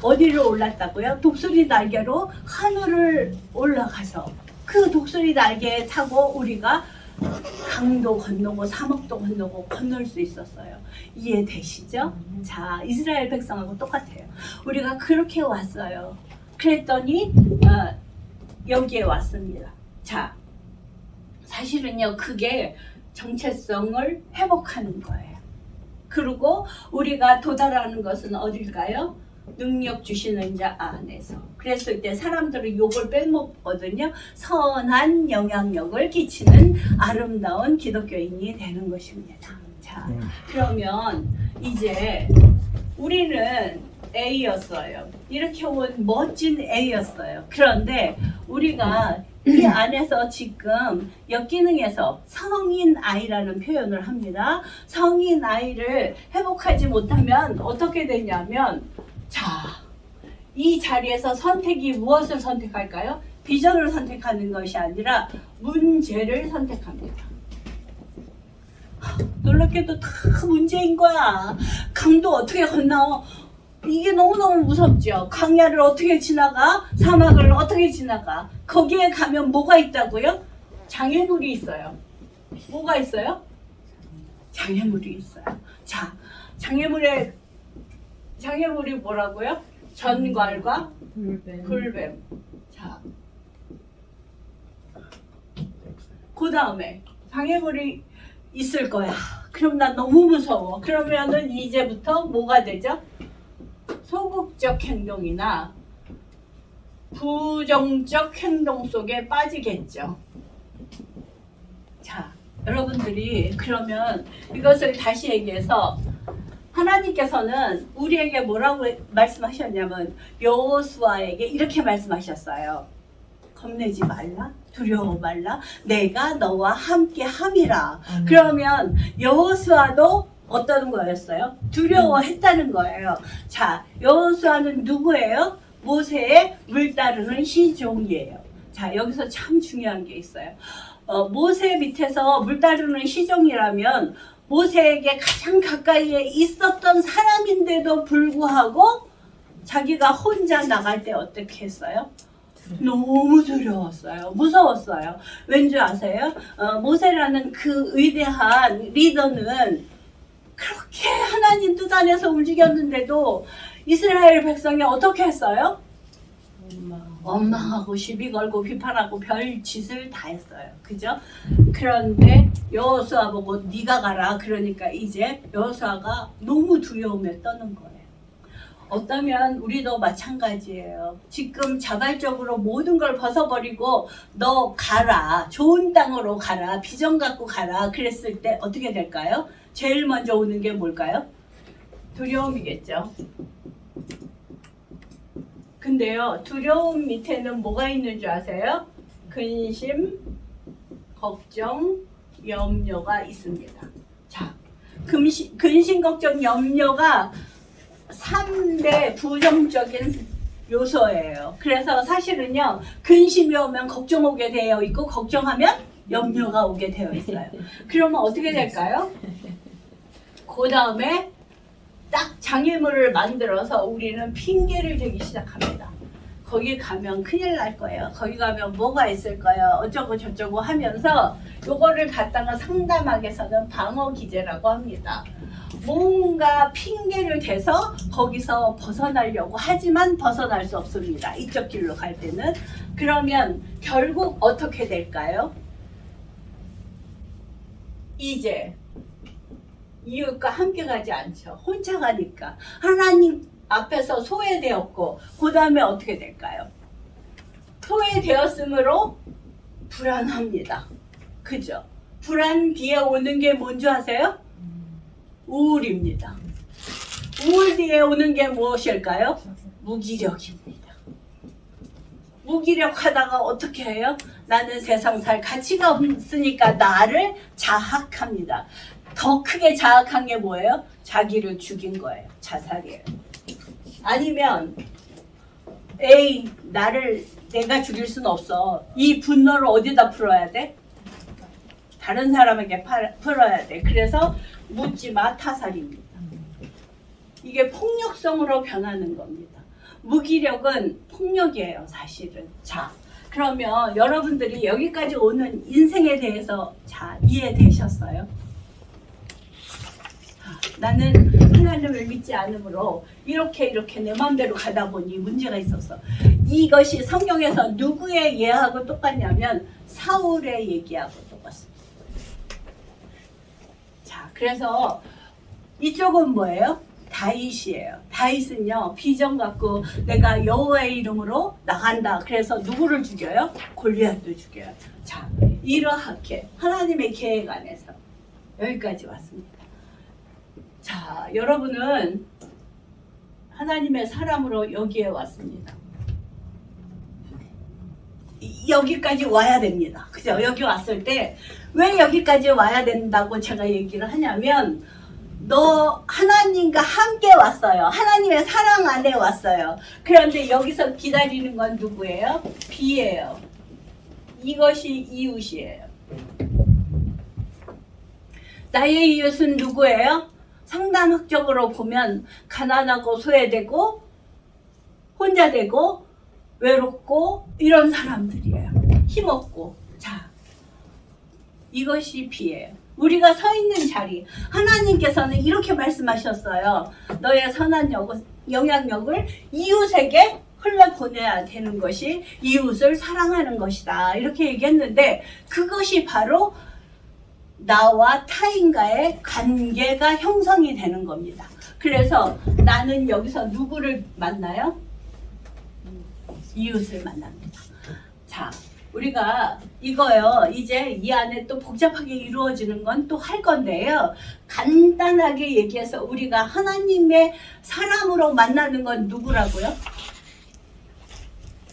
어디로 올랐다고요? 독수리 날개로 하늘을 올라가서 그 독수리 날개에 타고 우리가 강도 건너고 사막도 건널 수 있었어요. 이해되시죠? 자, 이스라엘 백성하고 똑같아요. 우리가 그렇게 왔어요. 그랬더니 여기에 왔습니다. 자, 사실은요, 그게 정체성을 회복하는 거예요. 그리고 우리가 도달하는 것은 어딜까요? 능력 주시는 자 안에서. 그랬을 때 사람들은 욕을 빼먹거든요. 선한 영향력을 끼치는 아름다운 기독교인이 되는 것입니다. 자, 그러면 이제 우리는 A였어요. 이렇게 온 멋진 A였어요. 그런데 우리가 이 안에서 지금 역기능에서 성인 아이라는 표현을 합니다. 성인 아이를 회복하지 못하면 어떻게 되냐면, 자, 이 자리에서 선택이 무엇을 선택할까요? 비전을 선택하는 것이 아니라 문제를 선택합니다. 놀랍게도 다 문제인 거야. 강도 어떻게 건너? 이게 너무너무 무섭죠. 광야를 어떻게 지나가? 사막을 어떻게 지나가? 거기에 가면 뭐가 있다고요? 장애물이 있어요. 뭐가 있어요? 장애물이 있어요. 자, 장애물이 뭐라고요? 전갈과 불뱀. 자, 그 다음에 장애물이 있을 거야. 그럼 난 너무 무서워. 그러면은 이제부터 뭐가 되죠? 소극적 행동이나 부정적 행동 속에 빠지겠죠. 자, 여러분들이 그러면 이것을 다시 얘기해서 하나님께서는 우리에게 뭐라고 말씀하셨냐면 여호수아에게 이렇게 말씀하셨어요. 겁내지 말라, 두려워 말라, 내가 너와 함께 함이라. 그러면 여호수아도 어떤 거였어요? 두려워했다는 거예요. 자, 여호수아는 누구예요? 모세의 물 따르는 시종이에요. 자, 여기서 참 중요한 게 있어요. 모세 밑에서 물 따르는 시종이라면 모세에게 가장 가까이에 있었던 사람인데도 불구하고 자기가 혼자 나갈 때 어떻게 했어요? 너무 두려웠어요. 무서웠어요. 왠지 아세요? 모세라는 그 위대한 리더는 그렇게 하나님 뜻 안에서 움직였는데도 이스라엘 백성이 어떻게 했어요? 원망하고 시비 걸고 비판하고 별 짓을 다 했어요. 그죠? 그런데 여호수아 보고 네가 가라. 그러니까 이제 여호수아가 너무 두려움에 떠는 거예요. 어쩌면 우리도 마찬가지예요. 지금 자발적으로 모든 걸 벗어버리고 너 가라. 좋은 땅으로 가라. 비전 갖고 가라. 그랬을 때 어떻게 될까요? 제일 먼저 오는 게 뭘까요? 두려움이겠죠. 근데요, 두려움 밑에는 뭐가 있는 줄 아세요? 근심, 걱정, 염려가 있습니다. 자, 근심, 걱정, 염려가 3대 부정적인 요소예요. 그래서 사실은요, 근심이 오면 걱정 오게 되어 있고, 걱정하면 염려가 오게 되어 있어요. 그러면 어떻게 될까요? 그 다음에 딱 장애물을 만들어서 우리는 핑계를 대기 시작합니다. 거기 가면 큰일 날 거예요. 거기 가면 뭐가 있을 거예요. 어쩌고 저쩌고 하면서 요거를 갖다가 상담학에서는 방어 기제라고 합니다. 뭔가 핑계를 대서 거기서 벗어나려고 하지만 벗어날 수 없습니다. 이쪽 길로 갈 때는. 그러면 결국 어떻게 될까요? 이제 이웃과 함께 가지 않죠. 혼자 가니까. 하나님 앞에서 소외되었고 그 다음에 어떻게 될까요? 소외되었으므로 불안합니다. 그죠? 불안 뒤에 오는 게 뭔지 아세요? 우울입니다. 우울 뒤에 오는 게 무엇일까요? 무기력입니다. 무기력하다가 어떻게 해요? 나는 세상 살 가치가 없으니까 나를 자학합니다. 더 크게 자학한 게 뭐예요? 자기를 죽인 거예요. 자살이에요. 아니면 에이, 내가 죽일 수는 없어. 이 분노를 어디다 풀어야 돼? 다른 사람에게 풀어야 돼. 그래서 묻지마 타살입니다. 이게 폭력성으로 변하는 겁니다. 무기력은 폭력이에요, 사실은. 자, 그러면 여러분들이 여기까지 오는 인생에 대해서 자, 이해되셨어요? 나는 하나님을 믿지 않으므로 이렇게 내 마음대로 가다 보니 문제가 있었어. 이것이 성경에서 누구의 예하고 똑같냐면 사울의 얘기하고 똑같습니다. 자, 그래서 이쪽은 뭐예요? 다윗이에요. 다윗은요, 비전 갖고 내가 여호와의 이름으로 나간다. 그래서 누구를 죽여요? 골리앗도 죽여요. 자, 이러하게 하나님의 계획 안에서 여기까지 왔습니다. 자, 여러분은 하나님의 사람으로 여기에 왔습니다. 여기까지 와야 됩니다. 그죠? 여기 왔을 때 왜 여기까지 와야 된다고 제가 얘기를 하냐면 너 하나님과 함께 왔어요. 하나님의 사랑 안에 왔어요. 그런데 여기서 기다리는 건 누구예요? 비예요. 이것이 이웃이에요. 나의 이웃은 누구예요? 상담학적으로 보면 가난하고 소외되고 혼자 되고 외롭고 이런 사람들이에요. 힘없고. 자, 이것이 비예요. 우리가 서 있는 자리, 하나님께서는 이렇게 말씀하셨어요. 너의 선한 영향력을 이웃에게 흘러보내야 되는 것이 이웃을 사랑하는 것이다. 이렇게 얘기했는데 그것이 바로 나와 타인과의 관계가 형성이 되는 겁니다. 그래서 나는 여기서 누구를 만나요? 이웃을 만납니다. 자, 우리가 이거요, 이제 이 안에 또 복잡하게 이루어지는 건 또 할 건데요. 간단하게 얘기해서 우리가 하나님의 사람으로 만나는 건 누구라고요?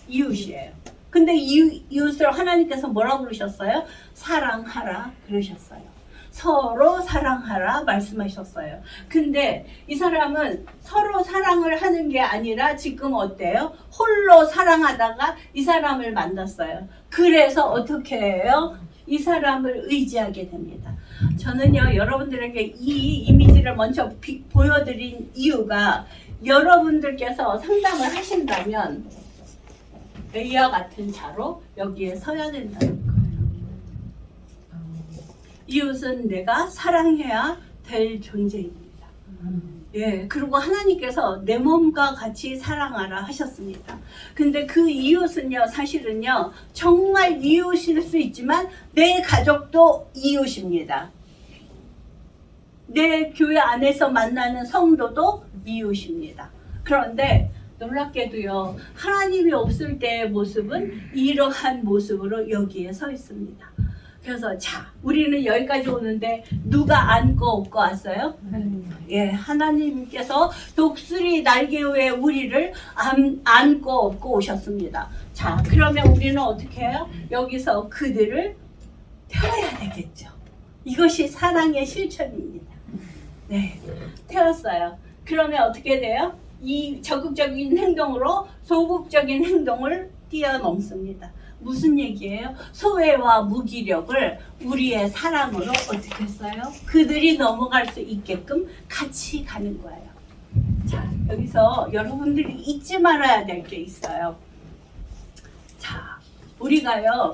이웃이에요. 근데 이웃을 하나님께서 뭐라고 그러셨어요? 사랑하라 그러셨어요. 서로 사랑하라 말씀하셨어요. 근데 이 사람은 서로 사랑을 하는 게 아니라 지금 어때요? 홀로 사랑하다가 이 사람을 만났어요. 그래서 어떻게 해요? 이 사람을 의지하게 됩니다. 저는요, 여러분들에게 이 이미지를 먼저 보여드린 이유가 여러분들께서 상담을 하신다면 이와 같은 자로 여기에 서야 된다는 거예요. 이웃은 내가 사랑해야 될 존재입니다. 예, 그리고 하나님께서 내 몸과 같이 사랑하라 하셨습니다. 근데 그 이웃은요, 사실은요, 정말 이웃일 수 있지만 내 가족도 이웃입니다. 내 교회 안에서 만나는 성도도 이웃입니다. 그런데 놀랍게도요, 하나님이 없을 때의 모습은 이러한 모습으로 여기에 서 있습니다. 그래서 자, 우리는 여기까지 오는데 누가 안고 업고 왔어요? 예, 하나님께서 독수리 날개 위에 우리를 안고 업고 오셨습니다. 자, 그러면 우리는 어떻게 해요? 여기서 그들을 태워야 되겠죠. 이것이 사랑의 실천입니다. 네, 태웠어요. 그러면 어떻게 돼요? 이 적극적인 행동으로 소극적인 행동을 뛰어넘습니다. 무슨 얘기예요? 소외와 무기력을 우리의 사랑으로 어떻게 했어요? 그들이 넘어갈 수 있게끔 같이 가는 거예요. 자, 여기서 여러분들이 잊지 말아야 될 게 있어요. 자, 우리가요,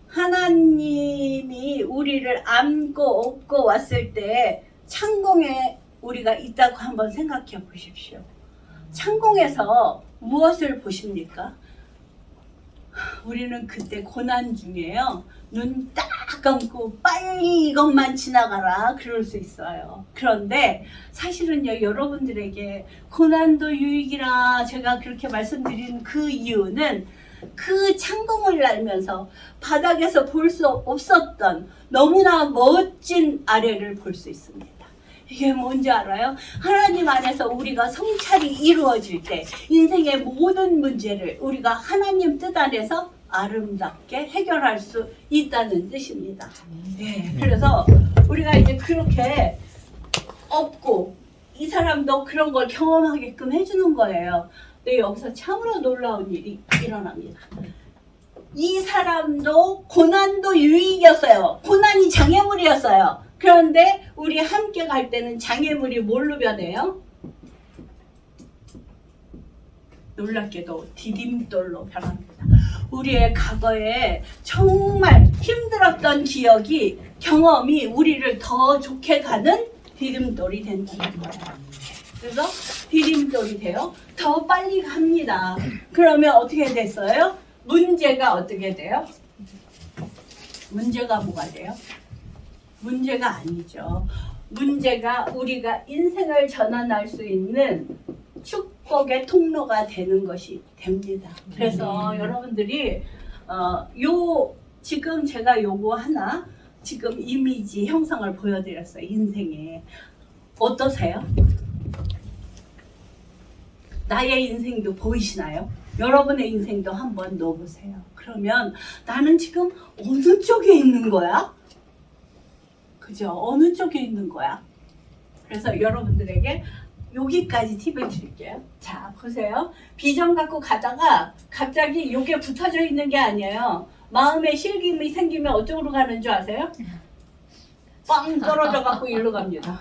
하나님이 우리를 안고 업고 왔을 때 창공에 우리가 있다고 한번 생각해 보십시오. 창공에서 무엇을 보십니까? 우리는 그때 고난 중에요, 눈 딱 감고 빨리 이것만 지나가라 그럴 수 있어요. 그런데 사실은요, 여러분들에게 고난도 유익이라 제가 그렇게 말씀드린 그 이유는 그 창공을 날면서 바닥에서 볼 수 없었던 너무나 멋진 아래를 볼 수 있습니다. 이게 뭔지 알아요? 하나님 안에서 우리가 성찰이 이루어질 때 인생의 모든 문제를 우리가 하나님 뜻 안에서 아름답게 해결할 수 있다는 뜻입니다. 네, 그래서 우리가 이제 그렇게 없고 이 사람도 그런 걸 경험하게끔 해주는 거예요. 근데 여기서 참으로 놀라운 일이 일어납니다. 이 사람도 고난도 유익이었어요. 고난이 장애물이었어요. 그런데 우리 함께 갈 때는 장애물이 뭘로 변해요? 놀랍게도 디딤돌로 변합니다. 우리의 과거에 정말 힘들었던 기억이 경험이 우리를 더 좋게 가는 디딤돌이 된다는 거예요. 그래서 디딤돌이 돼요. 더 빨리 갑니다. 그러면 어떻게 됐어요? 문제가 어떻게 돼요? 문제가 뭐가 돼요? 문제가 아니죠. 문제가 우리가 인생을 전환할 수 있는 축복의 통로가 되는 것이 됩니다. 그래서 여러분들이 지금 제가 요거 하나 지금 이미지 형상을 보여드렸어요. 인생에 어떠세요? 나의 인생도 보이시나요? 여러분의 인생도 한번 넣어보세요. 그러면 나는 지금 어느 쪽에 있는 거야? 그죠? 어느 쪽에 있는 거야? 그래서 여러분들에게 여기까지 팁을 드릴게요. 자, 보세요. 비전 갖고 가다가 갑자기 요게 붙어져 있는 게 아니에요. 마음에 실김이 생기면 어쪽으로 가는 줄 아세요? 빵 떨어져 갖고 일로 갑니다.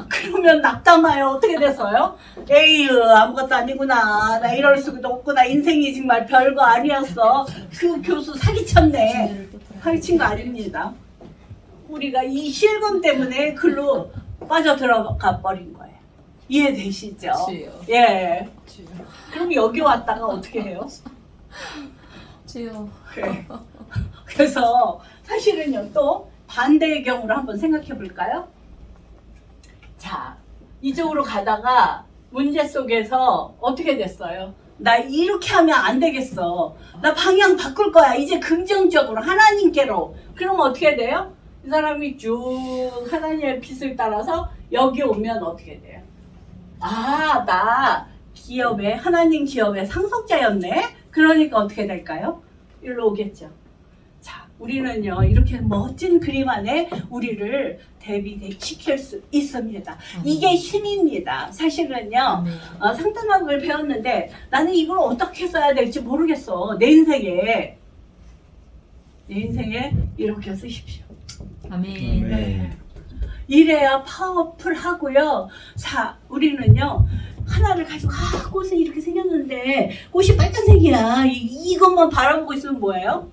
그러면 낙담하여 어떻게 됐어요? 에휴, 아무것도 아니구나. 나 이럴 수도 없구나. 인생이 정말 별거 아니었어. 그 교수 사기쳤네. 사기친 거 아닙니다. 우리가 이 실금 때문에 글로 빠져 들어가 버린 거예요. 이해되시죠? 예. 그럼 여기 왔다가 어떻게 해요? 네. 그래서 사실은요, 또 반대의 경우를 한번 생각해 볼까요? 자, 이쪽으로 가다가 문제 속에서 어떻게 됐어요? 나 이렇게 하면 안 되겠어. 나 방향 바꿀 거야. 이제 긍정적으로 하나님께로. 그러면 어떻게 돼요? 이 사람이 쭉 하나님의 빛을 따라서 여기 오면 어떻게 돼요? 아, 나 기업에 하나님 기업의 상속자였네? 그러니까 어떻게 될까요? 일로 오겠죠. 자, 우리는요, 이렇게 멋진 그림 안에 우리를 대비시킬 수 있습니다. 이게 힘입니다. 사실은요, 상담학을 배웠는데 나는 이걸 어떻게 써야 될지 모르겠어. 내 인생에 이렇게 쓰십시오. 아멘. 네. 이래야 파워풀하고요. 자, 우리는요, 하나를 가지고 꽃은 이렇게 생겼는데 꽃이 빨간색이야. 이것만 바라보고 있으면 뭐예요?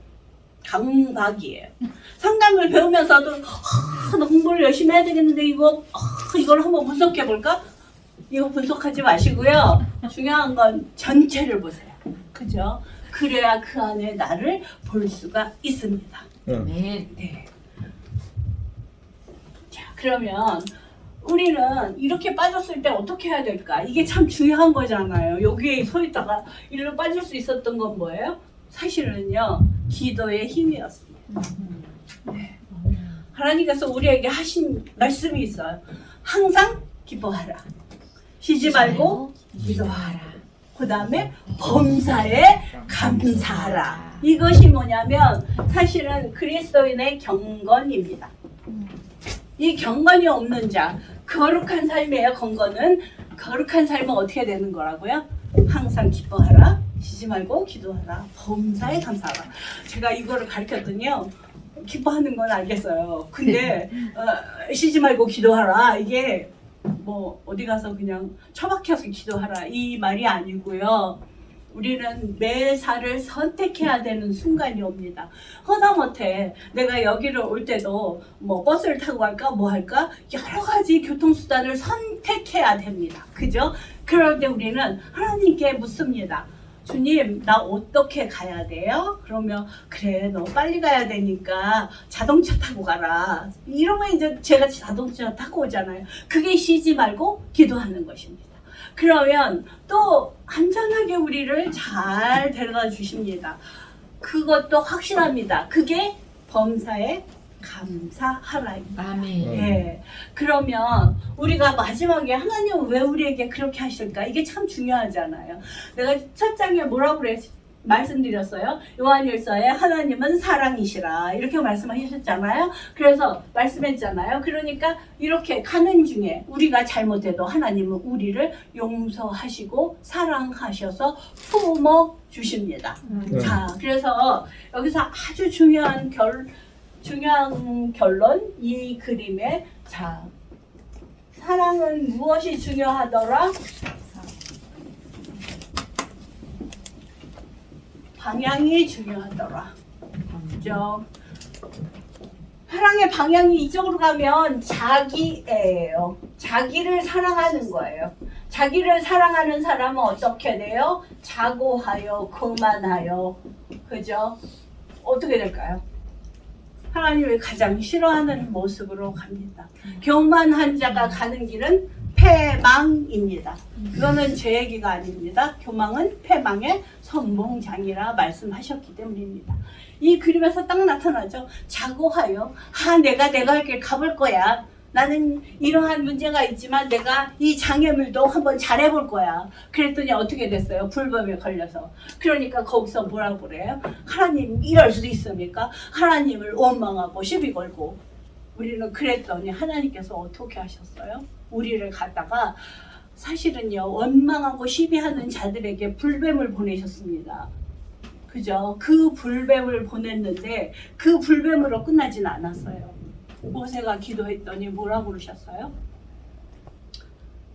강박이에요. 상담을 배우면서도 나 공부를 열심히 해야 되겠는데 이걸 한번 분석해 볼까? 이거 분석하지 마시고요. 중요한 건 전체를 보세요. 그죠? 그래야 그 안에 나를 볼 수가 있습니다. 아멘. 네. 자, 그러면 우리는 이렇게 빠졌을 때 어떻게 해야 될까? 이게 참 중요한 거잖아요. 여기에 서 있다가 일로 빠질 수 있었던 건 뭐예요? 사실은요, 기도의 힘이었습니다. 네. 하나님께서 우리에게 하신 말씀이 있어요. 항상 기뻐하라. 쉬지 말고 기도하라. 그 다음에 범사에 감사하라. 이것이 뭐냐면 사실은 그리스도인의 경건입니다. 이 경건이 없는 자, 거룩한 삶이에요. 경건은 거룩한 삶은 어떻게 되는 거라고요? 항상 기뻐하라, 쉬지 말고 기도하라, 범사에 감사하라. 제가 이거를 가르쳤더니요, 기뻐하는 건 알겠어요. 근데 쉬지 말고 기도하라, 이게 뭐 어디 가서 그냥 처박혀서 기도하라 이 말이 아니고요. 우리는 매사를 선택해야 되는 순간이 옵니다. 허다못해 내가 여기를 올 때도 뭐 버스를 타고 갈까 뭐 할까 여러 가지 교통수단을 선택해야 됩니다. 그죠? 그럴 때 우리는 하나님께 묻습니다. 주님, 나 어떻게 가야 돼요? 그러면 그래, 너 빨리 가야 되니까 자동차 타고 가라. 이러면 이제 제가 자동차 타고 오잖아요. 그게 쉬지 말고 기도하는 것입니다. 그러면 또 안전하게 우리를 잘 데려다 주십니다. 그것도 확실합니다. 그게 범사에 감사하라입니다. 아멘. 예. 그러면 우리가 마지막에 하나님은 왜 우리에게 그렇게 하실까? 이게 참 중요하잖아요. 내가 첫 장에 뭐라고 말씀드렸어요? 요한일서에 하나님은 사랑이시라 이렇게 말씀하셨잖아요. 그래서 말씀했잖아요. 그러니까 이렇게 가는 중에 우리가 잘못해도 하나님은 우리를 용서하시고 사랑하셔서 품어 주십니다. 자, 그래서 여기서 아주 중요한 결론 이 그림에, 자, 사랑은 무엇이 중요하더라? 방향이 중요하더라. 그죠? 사랑의 방향이 이쪽으로 가면 자기예요. 자기를 사랑하는 거예요. 자기를 사랑하는 사람은 어떻게 돼요? 자고하여 교만하여. 그죠? 어떻게 될까요? 하나님을 가장 싫어하는 모습으로 갑니다. 교만한 자가 가는 길은 패망입니다. 그거는 제 얘기가 아닙니다. 교만은 패망의 선봉장이라 말씀하셨기 때문입니다. 이 그림에서 딱 나타나죠. 자고하여 내가 할 길 가볼 거야. 나는 이러한 문제가 있지만 내가 이 장애물도 한번 잘해볼 거야. 그랬더니 어떻게 됐어요? 불법에 걸려서. 그러니까 거기서 뭐라고 그래요? 하나님 이럴 수도 있습니까? 하나님을 원망하고 시비 걸고. 우리는 그랬더니 하나님께서 어떻게 하셨어요? 우리를 갖다가 사실은요, 원망하고 시비하는 자들에게 불뱀을 보내셨습니다. 그죠? 그 불뱀을 보냈는데 그 불뱀으로 끝나진 않았어요. 모세가 기도했더니 뭐라고 그러셨어요?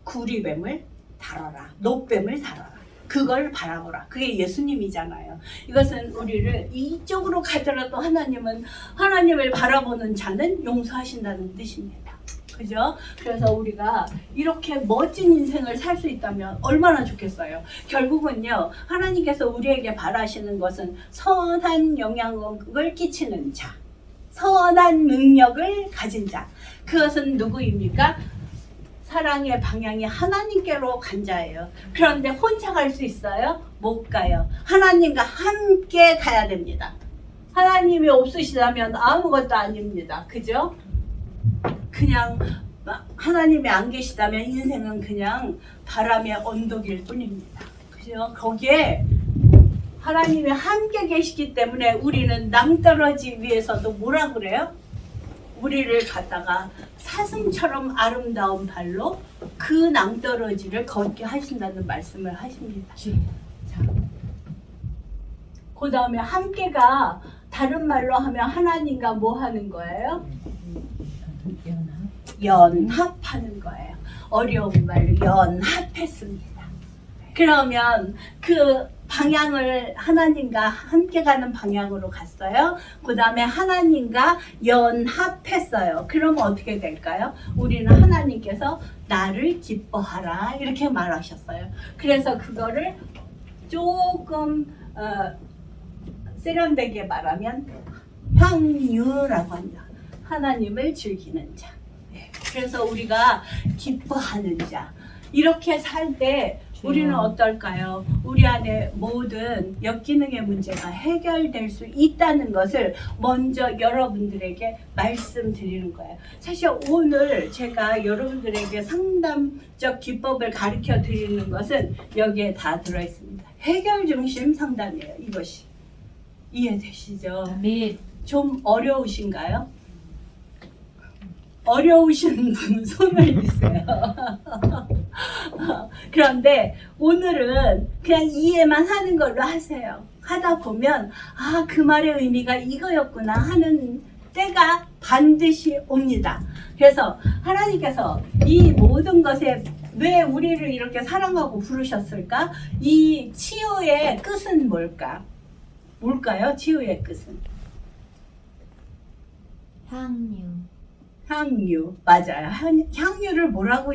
구리뱀을 다뤄라. 노뱀을 다뤄라. 그걸 바라보라. 그게 예수님이잖아요. 이것은 우리를 이쪽으로 가더라도 하나님은 하나님을 바라보는 자는 용서하신다는 뜻입니다. 그죠? 그래서 우리가 이렇게 멋진 인생을 살 수 있다면 얼마나 좋겠어요. 결국은요, 하나님께서 우리에게 바라시는 것은 선한 영향력을 끼치는 자, 선한 능력을 가진 자. 그것은 누구입니까? 사랑의 방향이 하나님께로 간 자예요. 그런데 혼자 갈 수 있어요? 못 가요. 하나님과 함께 가야 됩니다. 하나님이 없으시다면 아무것도 아닙니다. 그죠? 그냥 하나님이 안 계시다면 인생은 그냥 바람의 언덕일 뿐입니다. 그죠? 거기에 하나님이 함께 계시기 때문에 우리는 낭떠러지 위에서도 뭐라 그래요? 우리를 갖다가 사슴처럼 아름다운 발로 그 낭떠러지를 걷게 하신다는 말씀을 하십니다. 자, 그 다음에 함께가 다른 말로 하면 하나님과 뭐 하는 거예요? 연합하는 거예요. 어려운 말로 연합했습니다. 그러면 그 방향을 하나님과 함께 가는 방향으로 갔어요. 그 다음에 하나님과 연합했어요. 그러면 어떻게 될까요? 우리는 하나님께서 나를 기뻐하라 이렇게 말하셨어요. 그래서 그거를 조금 세련되게 말하면 향유라고 합니다. 하나님을 즐기는 자. 그래서 우리가 기뻐하는 자. 이렇게 살 때 우리는 어떨까요? 우리 안에 모든 역기능의 문제가 해결될 수 있다는 것을 먼저 여러분들에게 말씀드리는 거예요. 사실 오늘 제가 여러분들에게 상담적 기법을 가르쳐 드리는 것은 여기에 다 들어있습니다. 해결 중심 상담이에요. 이것이. 이해되시죠? 아멘. 좀 어려우신가요? 어려우신 분 손을 드세요. 그런데 오늘은 그냥 이해만 하는 걸로 하세요. 하다 보면 그 말의 의미가 이거였구나 하는 때가 반드시 옵니다. 그래서 하나님께서 이 모든 것에 왜 우리를 이렇게 사랑하고 부르셨을까? 이 치유의 끝은 뭘까? 뭘까요? 치유의 끝은? 향유. 맞아요. 향유를 뭐라고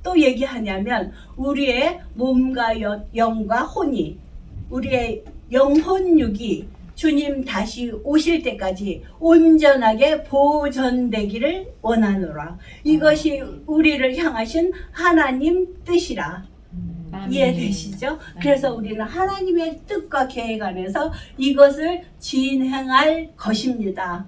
또 얘기하냐면 우리의 몸과 영과 혼이, 우리의 영혼육이 주님 다시 오실 때까지 온전하게 보존되기를 원하노라. 이것이 우리를 향하신 하나님 뜻이라. 이해되시죠? 그래서 우리는 하나님의 뜻과 계획 안에서 이것을 진행할 것입니다.